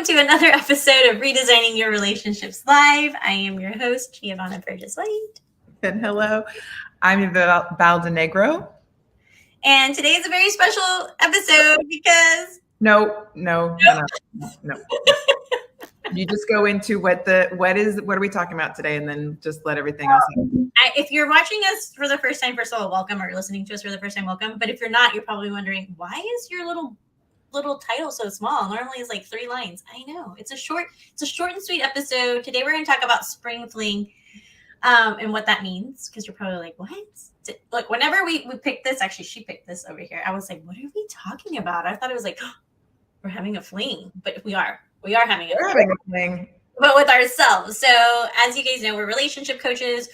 welcome to another episode of Redesigning Your Relationships Live. I am your host, Giovanna Burgess-White. And hello, I'm Valdenegro. And today is a very special episode because... No. You just go into what are we talking about today, and then just let everything else happen. If you're watching us for the first time, first of all, welcome, or you're listening to us for the first time, welcome. But if you're not, you're probably wondering, why is your little title so small? Normally it's like 3 lines. I know. It's a short and sweet episode. Today we're going to talk about spring fling and what that means, because you're probably like, what? Like, whenever we picked this, actually she picked this over here, I was like, what are we talking about? I thought it was like, oh, we're having a fling, but we are having a fling, but with ourselves. So as you guys know, we're relationship coaches.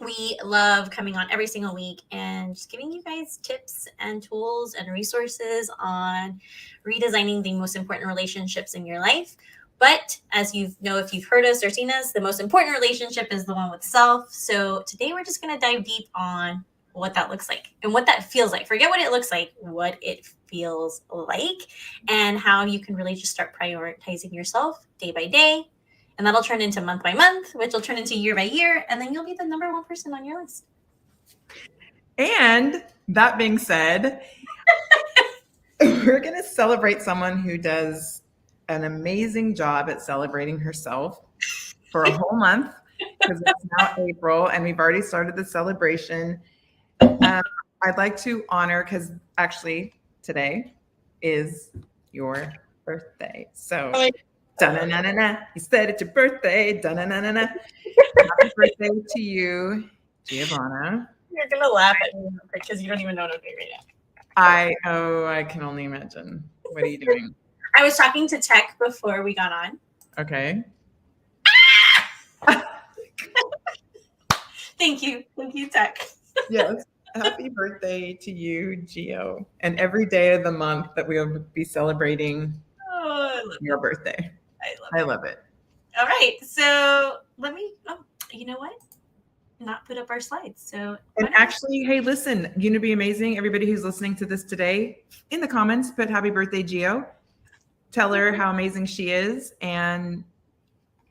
We love coming on every single week and just giving you guys tips and tools and resources on redesigning the most important relationships in your life. But as you know, if you've heard us or seen us, the most important relationship is the one with self. So today we're just going to dive deep on what that looks like and what that feels like. Forget what it looks like, what it feels like, and how you can really just start prioritizing yourself day by day. And that'll turn into month by month, which will turn into year by year. And then you'll be the number 1 person on your list. And that being said, we're going to celebrate someone who does an amazing job at celebrating herself for a whole month, because it's now April and we've already started the celebration. I'd like to honor, because actually today is your birthday. So da-na-na-na-na. You said it's your birthday. Da-na-na-na-na. Happy birthday to you, Giovanna. You're going to laugh at me because you don't even know what I'm doing right now. I can only imagine. What are you doing? I was talking to Tech before we got on. Okay. Thank you, Tech. Yes. Happy birthday to you, Gio. And every day of the month that we'll be celebrating your birthday. I love it. All right. So let me, you know what? Not put up our slides. So, and actually, hey, listen, you know, be amazing. Everybody who's listening to this today, in the comments, put happy birthday, Gio. Tell her how amazing she is, and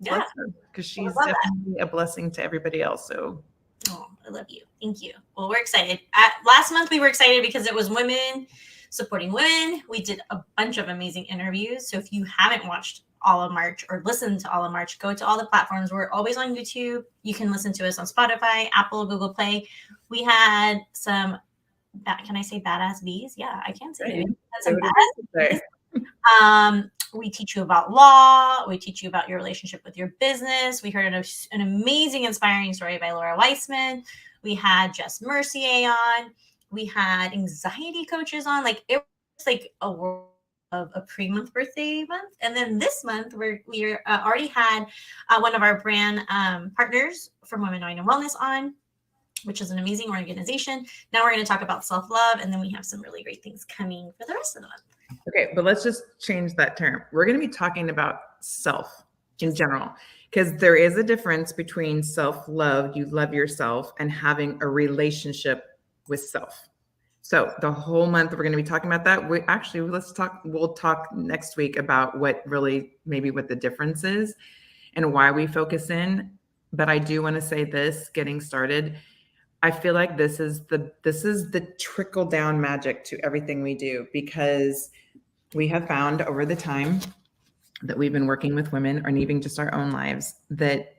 bless her, because she's definitely a blessing to everybody else. So, I love you. Thank you. Well, we're excited. Last month, we were excited because it was women supporting women. We did a bunch of amazing interviews. So if you haven't watched all of March or listened to all of March, go to all the platforms. We're always on YouTube. You can listen to us on Spotify, Apple, Google Play. We had some, can I say badass bees? Yeah, I can say it. Some badass bees. We teach you about law. We teach you about your relationship with your business. We heard an amazing, inspiring story by Laura Weissman. We had Jess Mercier on. We had anxiety coaches on. Like, it was like a world of a pre-month birthday month. And then this month, we already had one of our brand partners from Women Knowing and Wellness on, which is an amazing organization. Now we're going to talk about self-love, and then we have some really great things coming for the rest of the month. Okay, but let's just change that term. We're going to be talking about self in general, because there is a difference between self-love, you love yourself, and having a relationship with self. So the whole month we're going to be talking about that. We'll talk next week about what the difference is and why we focus in. But I do want to say this, getting started, I feel like this is the trickle down magic to everything we do, because we have found over the time that we've been working with women, or even just our own lives, that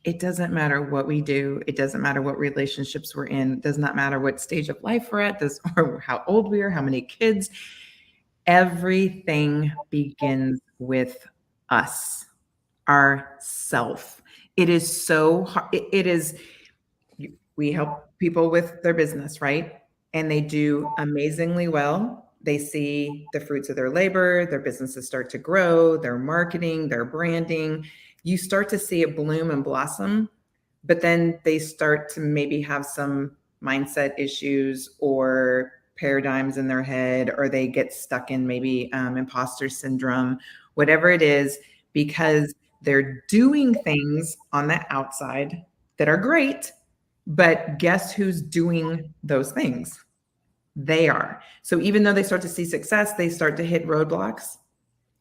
it doesn't matter what we do. It doesn't matter what relationships we're in. It does not matter what stage of life we're at, or how old we are, how many kids. Everything begins with us, our self. It is so hard. We help people with their business, right? And they do amazingly well. They see the fruits of their labor, their businesses start to grow, their marketing, their branding. You start to see it bloom and blossom, but then they start to maybe have some mindset issues or paradigms in their head, or they get stuck in maybe imposter syndrome, whatever it is, because they're doing things on the outside that are great, but guess who's doing those things? They are. So even though they start to see success, they start to hit roadblocks.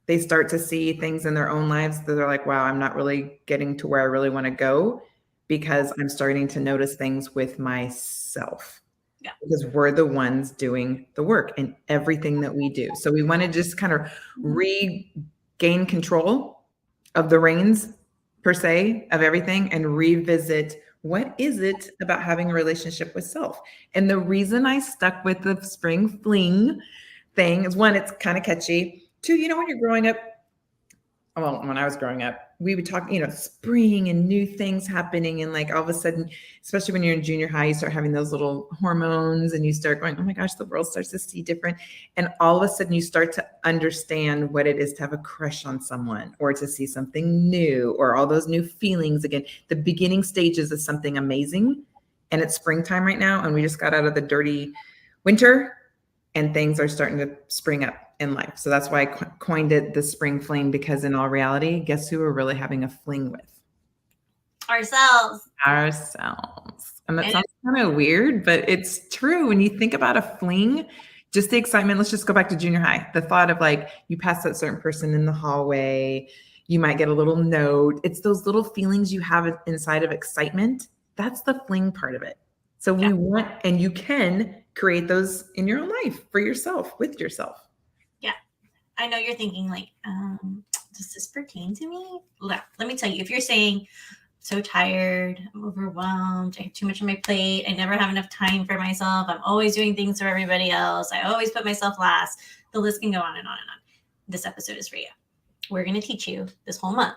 They start to see things in their own lives that they're like, wow, I'm not really getting to where I really want to go because I'm starting to notice things with myself. Yeah. Because we're the ones doing the work in everything that we do. So we want to just kind of regain control of the reins, per se, of everything and revisit what is it about having a relationship with self. And the reason I stuck with the spring fling thing is, one, it's kind of catchy. Two, when you're growing up, well, when I was growing up, we would talk, spring and new things happening. And like all of a sudden, especially when you're in junior high, you start having those little hormones and you start going, oh my gosh, the world starts to see different. And all of a sudden you start to understand what it is to have a crush on someone or to see something new or all those new feelings again, the beginning stages of something amazing. And it's springtime right now. And we just got out of the dirty winter and things are starting to spring up in life. So that's why I coined it the spring fling, because in all reality, guess who we're really having a fling with? Ourselves. And that sounds kind of weird, but it's true. When you think about a fling, just the excitement, let's just go back to junior high. The thought of like, you pass that certain person in the hallway, you might get a little note. It's those little feelings you have inside of excitement. That's the fling part of it. So we want, and you can create those in your own life for yourself, with yourself. Yeah. I know you're thinking like, does this pertain to me? Let me tell you, if you're saying, so tired, I'm overwhelmed, I have too much on my plate, I never have enough time for myself, I'm always doing things for everybody else, I always put myself last, the list can go on and on and on. This episode is for you. We're going to teach you this whole month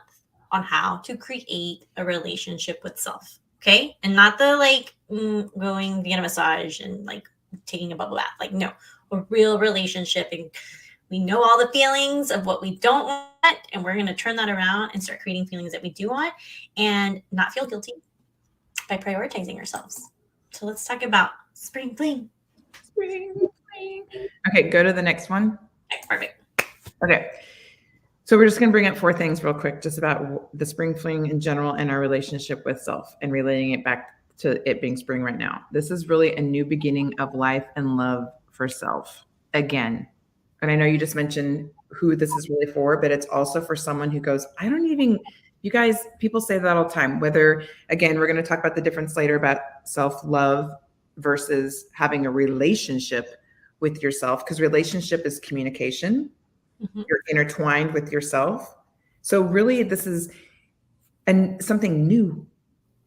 on how to create a relationship with self. Okay. And not the like going get a massage and like taking a bubble bath. Like, no, a real relationship. And we know all the feelings of what we don't want. And we're going to turn that around and start creating feelings that we do want and not feel guilty by prioritizing ourselves. So let's talk about spring fling. Spring fling. Okay. Go to the next one. Okay, perfect. Okay. So we're just going to bring up 4 things real quick, just about the spring fling in general and our relationship with self and relating it back to it being spring right now. This is really a new beginning of life and love for self again. And I know you just mentioned who this is really for, but it's also for someone who goes, you guys, people say that all the time, whether, again, we're going to talk about the difference later about self-love versus having a relationship with yourself, because relationship is communication. Mm-hmm. You're intertwined with yourself. So really, this is something new.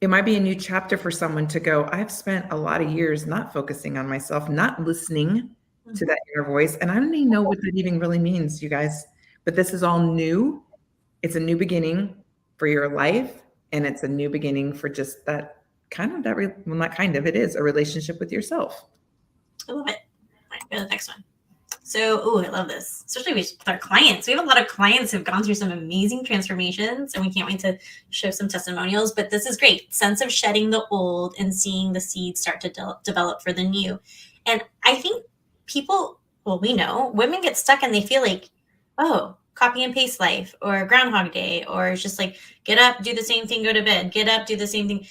It might be a new chapter for someone to go, I've spent a lot of years not focusing on myself, not listening to that inner voice. And I don't even know what that even really means, you guys. But this is all new. It's a new beginning for your life. And it's a new beginning for just that it is a relationship with yourself. I love it. All right, go to the next one. So, I love this, especially with our clients. We have a lot of clients who have gone through some amazing transformations, and we can't wait to show some testimonials. But this is great. Sense of shedding the old and seeing the seeds start to develop for the new. And I think we know women get stuck and they feel like, oh, copy and paste life or Groundhog Day, or it's just like, get up, do the same thing, go to bed, get up, do the same thing.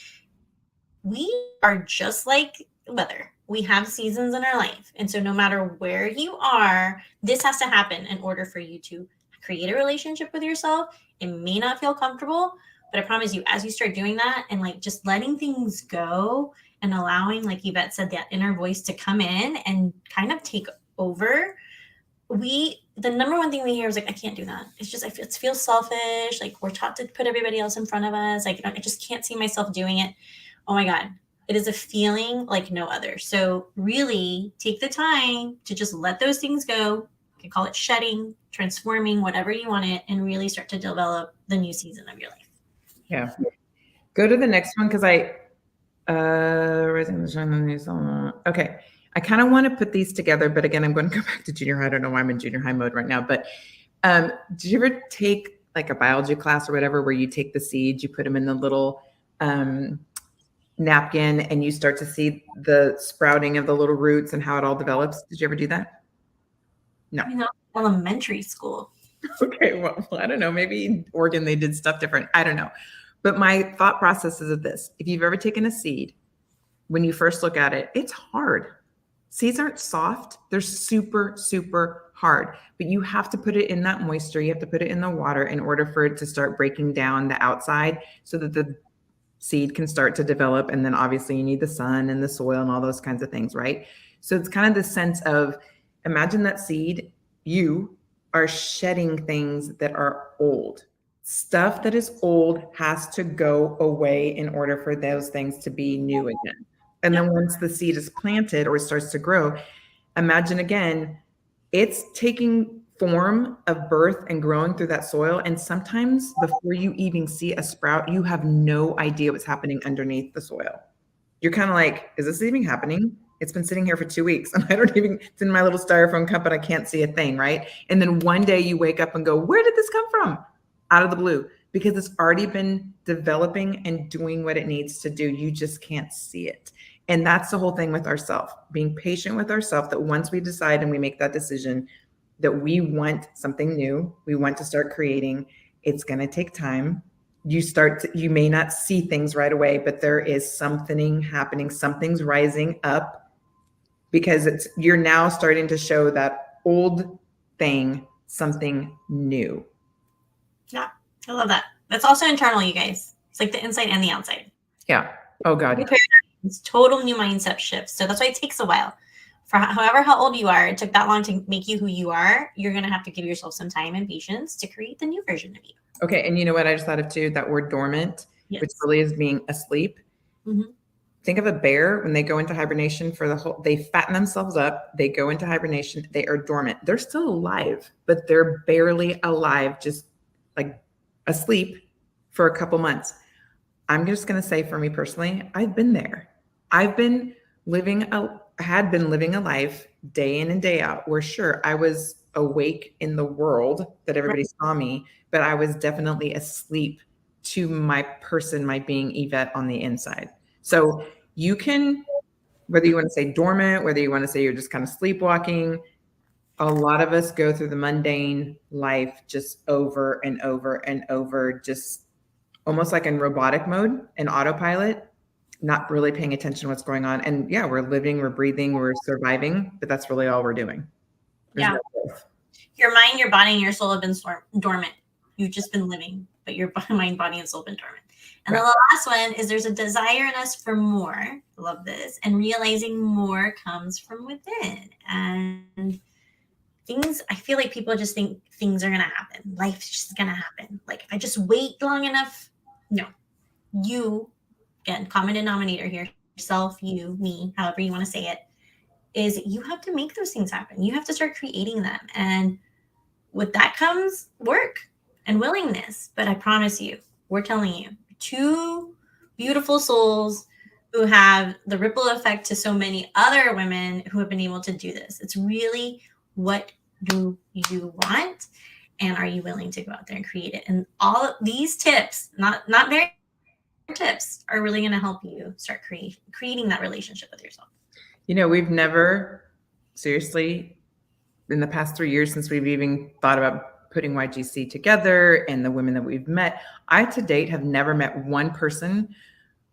We are just like weather. We have seasons in our life. And so no matter where you are, this has to happen in order for you to create a relationship with yourself. It may not feel comfortable, but I promise you, as you start doing that and like just letting things go and allowing, like Yvette said, that inner voice to come in and kind of take over, the number one thing we hear is like, I can't do that. It's just, it feels selfish. Like we're taught to put everybody else in front of us. Like I just can't see myself doing it. Oh my God. It is a feeling like no other. So really take the time to just let those things go. You can call it shedding, transforming, whatever you want it, and really start to develop the new season of your life. Yeah. Go to the next one, because okay. I kind of want to put these together, but again, I'm going to go back to junior high. I don't know why I'm in junior high mode right now, but did you ever take like a biology class or whatever, where you take the seeds, you put them in the little napkin, and you start to see the sprouting of the little roots and how it all develops? Did you ever do that? No. Elementary school. Okay, well, I don't know. Maybe in Oregon they did stuff different. I don't know. But my thought process is of this. If you've ever taken a seed, when you first look at it, it's hard. Seeds aren't soft. They're super, super hard, but you have to put it in that moisture. You have to put it in the water in order for it to start breaking down the outside so that the seed can start to develop. And then obviously you need the sun and the soil and all those kinds of things, right? So it's kind of the sense of, imagine that seed, you are shedding things that are old. Stuff that is old has to go away in order for those things to be new again. And then once the seed is planted or starts to grow, imagine again, it's taking form of birth and growing through that soil. And sometimes before you even see a sprout, you have no idea what's happening underneath the soil. You're kind of like, is this even happening? It's been sitting here for 2 weeks and I don't even, it's in my little styrofoam cup, but I can't see a thing, right? And then one day you wake up and go, where did this come from? Out of the blue, because it's already been developing and doing what it needs to do. You just can't see it. And that's the whole thing with ourselves, being patient with ourselves, that once we decide and we make that decision that we want something new, we want to start creating, it's going to take time. You may not see things right away, but there is something happening, something's rising up, because you're now starting to show that old thing something new. Yeah, I love that. That's also internal, you guys. It's like the inside and the outside. Yeah. Oh God. It's total new mindset shifts. So that's why it takes a while. For how old you are, it took that long to make you who you are. You're going to have to give yourself some time and patience to create the new version of you. Okay. And you know what I just thought of too? That word dormant, Yes. which really is being asleep. Mm-hmm. Think of a bear when they go into hibernation they fatten themselves up. They go into hibernation. They are dormant. They're still alive, but they're barely alive, just like asleep for a couple months. I'm just going to say, for me personally, I've been there. I've been had been living a life day in and day out where sure, I was awake in the world that everybody saw me, but I was definitely asleep to my person, my being Yvette on the inside. So you can, whether you want to say dormant, whether you want to say you're just kind of sleepwalking, a lot of us go through the mundane life just over and over and over, just almost like in robotic mode and autopilot, not really paying attention to what's going on. And yeah, we're living, we're breathing, we're surviving, but that's really all we're doing. There's no growth. Your mind, your body, and your soul have been dormant. You've just been living, but your mind, body, and soul have been dormant. And the last one is there's a desire in us for more. I love this. And realizing more comes from within. And I feel like people just think things are going to happen. Life's just going to happen. Like if I just wait long enough, no. You, again, common denominator here, yourself, you, me, however you want to say it, is you have to make those things happen. You have to start creating them. And with that comes work and willingness. But I promise you, we're telling you, two beautiful souls who have the ripple effect to so many other women who have been able to do this. It's really, what do you want? And are you willing to go out there and create it? And all of these tips, not very tips, are really going to help you start creating that relationship with yourself. You know, we've never, seriously, in the past 3 years since we've even thought about putting YGC together and the women that we've met, I to date have never met one person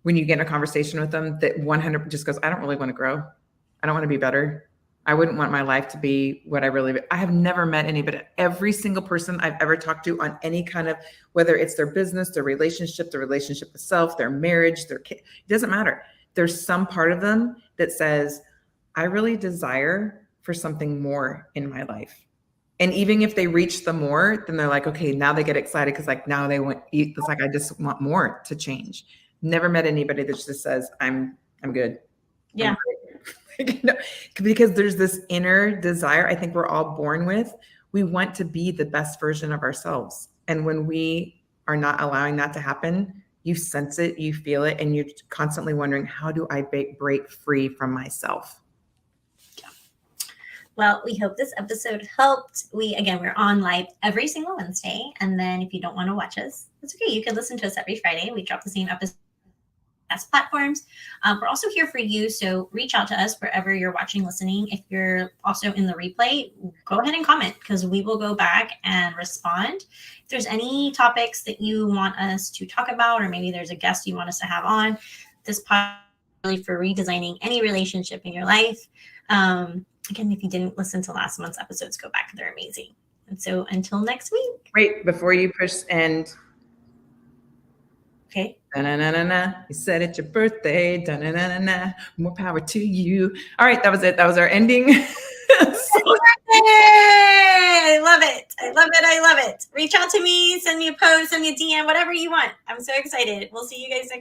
when you get in a conversation with them that 100 just goes, I don't really want to grow. I don't want to be better. I wouldn't want my life to be what I have never met anybody. Every single person I've ever talked to on any kind of, whether it's their business, their relationship with self, their marriage, their kid, it doesn't matter. There's some part of them that says, I really desire for something more in my life. And even if they reach the more, then they're like, okay, now they get excited because like now they want, it's like, I just want more to change. Never met anybody that just says, I'm good. Yeah. Because there's this inner desire I think we're all born with. We want to be the best version of ourselves. And when we are not allowing that to happen, you sense it, you feel it, and you're constantly wondering, how do I break free from myself? Yeah. Well, we hope this episode helped. We're on live every single Wednesday. And then if you don't want to watch us, it's okay. You can listen to us every Friday. We drop the same episode as platforms. We're also here for you. So reach out to us wherever you're watching, listening. If you're also in the replay, go ahead and comment because we will go back and respond. If there's any topics that you want us to talk about, or maybe there's a guest you want us to have on, this podcast is really for redesigning any relationship in your life. Again, if you didn't listen to last month's episodes, go back. They're amazing. And so until next week. Wait, before you push end. Okay. Da-na-na-na-na. You said it's your birthday. Da-na-na-na-na. More power to you. All right, that was it. That was our ending. I love it. I love it. I love it. Reach out to me, send me a post, send me a DM, whatever you want. I'm so excited. We'll see you guys next